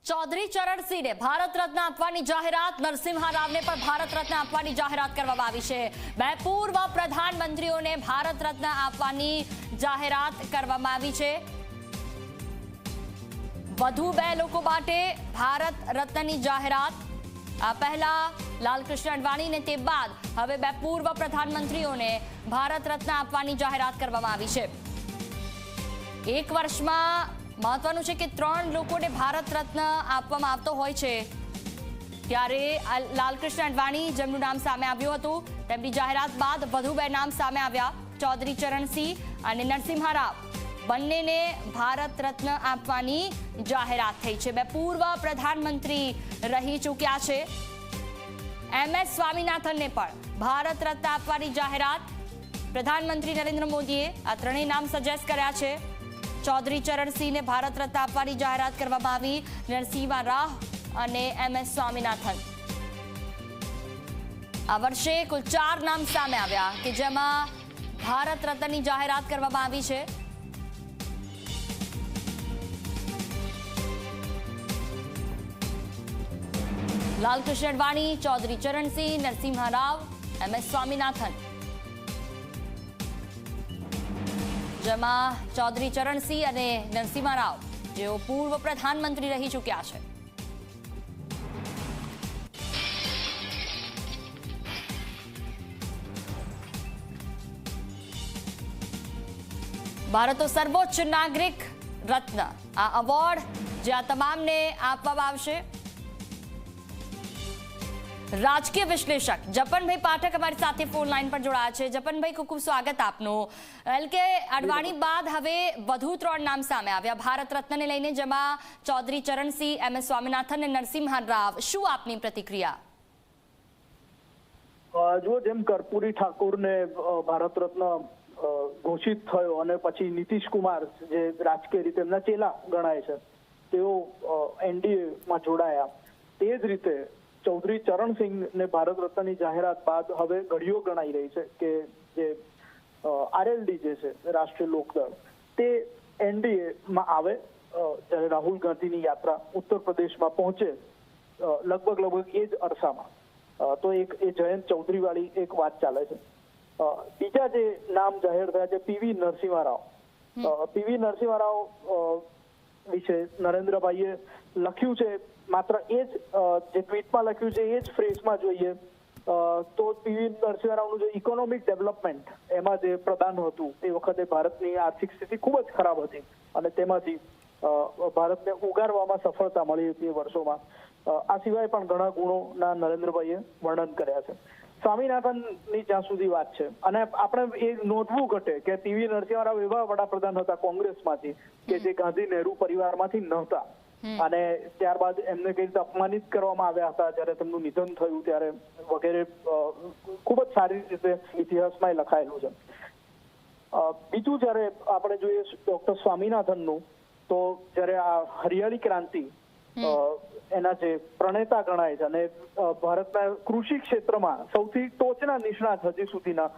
चौधरी चरण सिंह ने भारत रत्न આપવાની જાહેરાત, નરસિંહા રાવને પણ ભારત રત્ન આપવાની જાહેરાત કરવામાં આવી છે। બે પૂર્વ પ્રધાનમંત્રીઓને ભારત રત્ન આપવાની જાહેરાત કરવામાં આવી છે। વધુ બે લોકો માટે ભારત રત્નની જાહેરાત। આ પહેલા લાલકૃષ્ણ અડવાણી ને તે બાદ હવે બે પૂર્વ પ્રધાનમંત્રીઓને ભારત રત્ન આપવાની જાહેરાત કરવામાં આવી છે। એક વર્ષમાં महत्वનું છે કે 3 લોકોને ભારત રત્ન આપવામાં આવતો હોય છે, ત્યારે લાલકૃષ્ણ અડવાણી જેમનું નામ સામે આવ્યું હતું તેમની જાહેરાત બાદ વધુ બે નામ સામે આવ્યા। ચૌધરી ચરણસિંહ અને નરસિંહા રાવ બંનેને ભારત રત્ન આપવાની જાહેરાત થઈ છે। બે પૂર્વ પ્રધાનમંત્રી રહી ચૂક્યા છે। MS સ્વામીનાથનને પણ ભારત રત્ન આપવાની જાહેરાત પ્રધાનમંત્રી નરેન્દ્ર મોદીએ આ ત્રણેય નામ સજેસ્ટ કર્યા છે। चौधरी चरण सिंह ने भारत रत्न આપવાની જાહેરાત કરવામાં આવી। નરસિંહા રાવ અને MS સ્વામીનાથન આ વર્ષે કુલ 4 નામ સામે આવ્યા કે જેમાં ભારત રત્નની જાહેરાત કરવામાં આવી છે। લાલકૃષ્ણ અડવાણી, ચૌધરી ચરણ સિંહ, નરસિંહા રાવ, MS સ્વામીનાથન, જેમાં ચૌધરી ચરણ સિંહ અને નરસિંહા રાવ જેઓ પૂર્વ પ્રધાનમંત્રી રહી ચૂક્યા છે। ભારતનો સર્વોચ્ચ નાગરિક રત્ન આ એવોર્ડ જે આ તમામને આપવામાં આવશે। રાજકીય વિશ્લેષક જપનભાઈ પાઠક અમારી સાથે ફોન લાઈન પર જોડાયા છે। જપનભાઈ, ખૂબ ખૂબ સ્વાગત આપનું। એલકે અડવાણી બાદ હવે વધુ 3 નામ સામે આવ્યા ભારત રત્નને લઈને, જેમાં ચૌધરી ચરણસિંહ, MS સ્વામીનાથન અને નરસિંહા રાવ। શું આપની પ્રતિક્રિયા? જો જેમ કર્પૂરી ઠાકુરને ભારત રત્ન ઘોષિત થયો અને પછી નીતિશ કુમાર જે રાજકીય રીતે એમના ચેલા ગણાય છે તેઓ NDA માં જોડાયા, તે જ રીતે ચૌધરી ચરણ સિંહ ને ભારત રત્નની જાહેરાત બાદ હવે ઘડીઓ ગણાઈ રહી છે કે જે RLD જે છે રાષ્ટ્રીય લોકદળ તે NDA માં આવે। જ્યારે રાહુલ ગાંધીની યાત્રા ઉત્તર પ્રદેશમાં પહોંચે લગભગ એ જ અરસામાં તો એક એ જયંત ચૌધરી વાળી એક વાત ચાલે છે। બીજા જે નામ જાહેર થયા છે PV નરસિંહા રાવ। PV નરસિંહા રાવ વિશે નરેન્દ્રભાઈએ લખ્યું છે, માત્ર એ જ જે ટ્વીટમાં લખ્યું છે એ જ ફ્રેઝમાં જોઈએ તો PV નરસિંહા રાવનું જે ઇકોનોમિક ડેવલપમેન્ટ એમાં જે પ્રદાન હતું એ વખતે ભારતની આર્થિક સ્થિતિ ખૂબ જ ખરાબ હતી અને તેમાંથી ભારતને ઉગારવામાં સફળતા મળી હતી એ વર્ષોમાં। આ સિવાય પણ ઘણા ગુણોના નરેન્દ્રભાઈએ વર્ણન કર્યા છે। સ્વામીનાથનની જ્યાં સુધી વાત છે, અને આપણે એ નોંધવું ઘટે કે PV નરસિંહા રાવ એવા વડાપ્રધાન હતા કોંગ્રેસમાંથી કે જે ગાંધી નહેરુ પરિવારમાંથી નહોતા અને ત્યારબાદ એમને કઈ રીતે અપમાનિત કરવામાં આવ્યા હતા જ્યારે તેમનું નિધન થયું ત્યારે વગેરે ખૂબ જ સારી રીતે ઇતિહાસમાં લખાયેલું છે। બીજું જ્યારે આપણે જોઈએ ડોક્ટર સ્વામીનાથનનું, તો જ્યારે આ હરિયાળી ક્રાંતિ એના જે પ્રણેતા ગણાય છે અને ભારતના કૃષિ ક્ષેત્રમાં સૌથી ટોચના નિષ્ણાત હજી સુધીના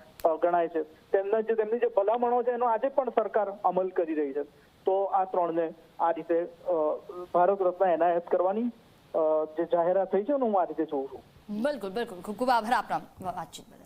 ગણાય છે, તેમની જે ભલામણો છે એનો આજે પણ સરકાર અમલ કરી રહી છે। તો આ 3ને આ રીતે ભારત રત્ન એનાયત કરવાની જે જાહેરાત થઈ છે હું આ રીતે જોઉં છું। બિલકુલ બિલકુલ, ખૂબ ખૂબ આભાર આપના વાતચીત બદલ।